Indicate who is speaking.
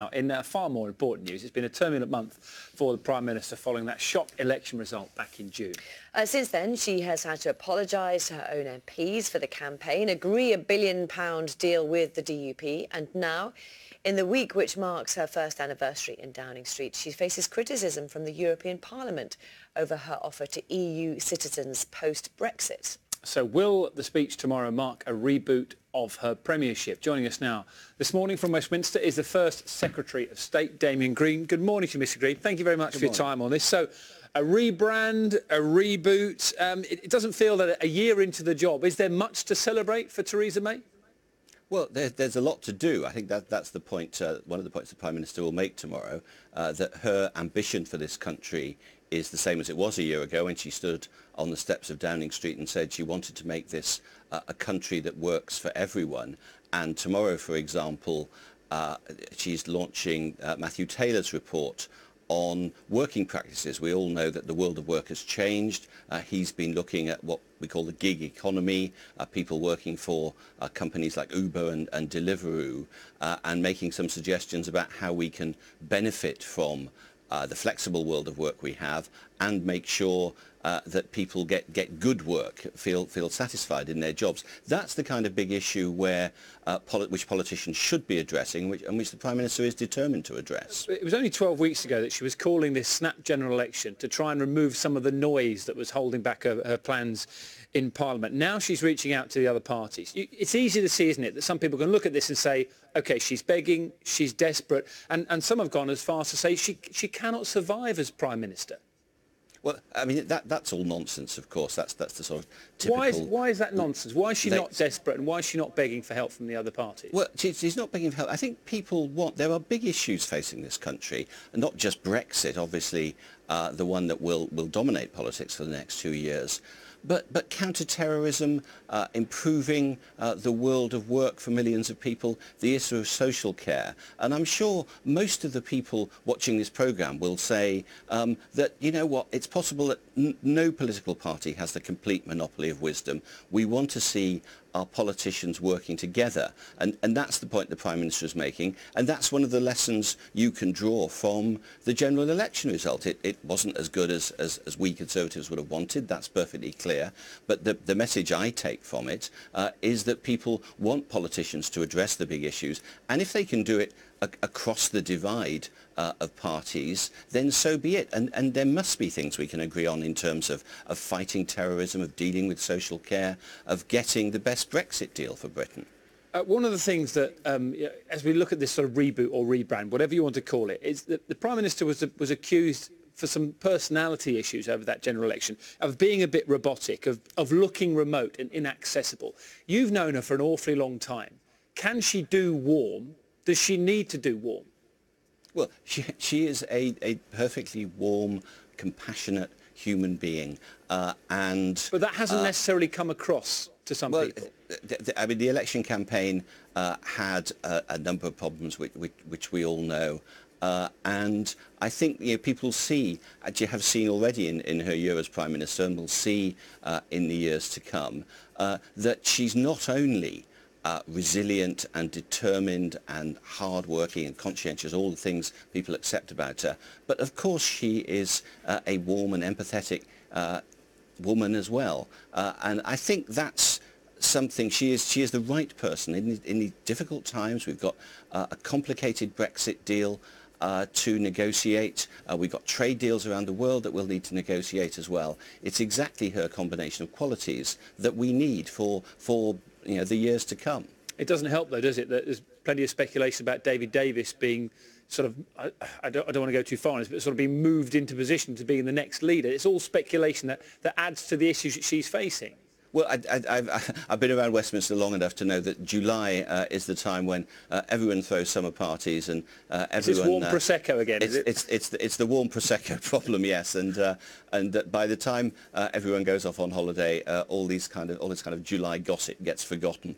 Speaker 1: Now, in far more important news, it's been a turbulent month for the Prime Minister following that shock election result back in June.
Speaker 2: Since then, she has had to apologise to her own MPs for the campaign, agree a £1 billion deal with the DUP, and now, in the week which marks her first anniversary in Downing Street, she faces criticism from the European Parliament over her offer to EU citizens post-Brexit.
Speaker 1: So will the speech tomorrow mark a reboot of her premiership? Joining us now this morning from Westminster is the First Secretary of State, Damian Green. Good morning to you, Mr Green. Thank you very much for your time on this. So a rebrand, a reboot, it doesn't feel that a year into the job, is there much to celebrate for Theresa May?
Speaker 3: Well, there's a lot to do. I think that's the point, one of the points the Prime Minister will make tomorrow, that her ambition for this country is the same as it was a year ago when she stood on the steps of Downing Street and said she wanted to make this a country that works for everyone. And tomorrow, for example, she's launching Matthew Taylor's report on working practices. We all know that the world of work has changed. He's been looking at what we call the gig economy, people working for companies like Uber and Deliveroo, and making some suggestions about how we can benefit from the flexible world of work we have and make sure that people get good work, feel satisfied in their jobs. That's the kind of big issue where which politicians should be addressing and which the Prime Minister is determined to address.
Speaker 1: It was only 12 weeks ago that she was calling this snap general election to try and remove some of the noise that was holding back her plans in Parliament. Now she's reaching out to the other parties. It's easy to see, isn't it, that some people can look at this and say, OK, she's begging, she's desperate, and some have gone as far as to say she cannot survive as Prime Minister.
Speaker 3: Well, I mean, that's all nonsense, of course. That's the sort of typical...
Speaker 1: Why is that nonsense? Why is she not desperate and why is she not begging for help from the other parties?
Speaker 3: Well, she's not begging for help. I think people want... There are big issues facing this country, and not just Brexit, obviously, the one that will dominate politics for the next 2 years. But counter-terrorism, improving the world of work for millions of people, the issue of social care. And I'm sure most of the people watching this programme will say that, you know what, it's possible that no political party has the complete monopoly of wisdom. We want to see our politicians working together. And that's the point the Prime Minister is making. And that's one of the lessons you can draw from the general election result. It wasn't as good as we Conservatives would have wanted. That's perfectly clear. But the message I take from it is that people want politicians to address the big issues. And if they can do it across the divide of parties, then so be it. And there must be things we can agree on in terms of fighting terrorism, of dealing with social care, of getting the best Brexit deal for Britain.
Speaker 1: One of the things that, as we look at this sort of reboot or rebrand, whatever you want to call it, is that the Prime Minister was accused for some personality issues over that general election, of being a bit robotic, of looking remote and inaccessible. You've known her for an awfully long time. Can she do warm? Does she need to do warm?
Speaker 3: Well, she is a perfectly warm, compassionate human being. But
Speaker 1: that hasn't necessarily come across to some people.
Speaker 3: I mean, the election campaign had a number of problems which we all know. And I think people have seen already in her year as Prime Minister, and will see in the years to come, that she's not only resilient and determined and hard-working and conscientious, all the things people accept about her. But of course she is a warm and empathetic woman as well. And I think that's something, she is the right person. In the difficult times, we've got a complicated Brexit deal to negotiate. We've got trade deals around the world that we'll need to negotiate as well. It's exactly her combination of qualities that we need for the years to come.
Speaker 1: It doesn't help, though, does it, that there's plenty of speculation about David Davis being sort of, I don't want to go too far on this, but sort of being moved into position to being the next leader. It's all speculation that adds to the issues that she's facing.
Speaker 3: Well, I've been around Westminster long enough to know that July is the time when everyone throws summer parties and everyone...
Speaker 1: It's warm Prosecco again, is it?
Speaker 3: It's the warm Prosecco problem, yes. And by the time everyone goes off on holiday, all this kind of July gossip gets forgotten.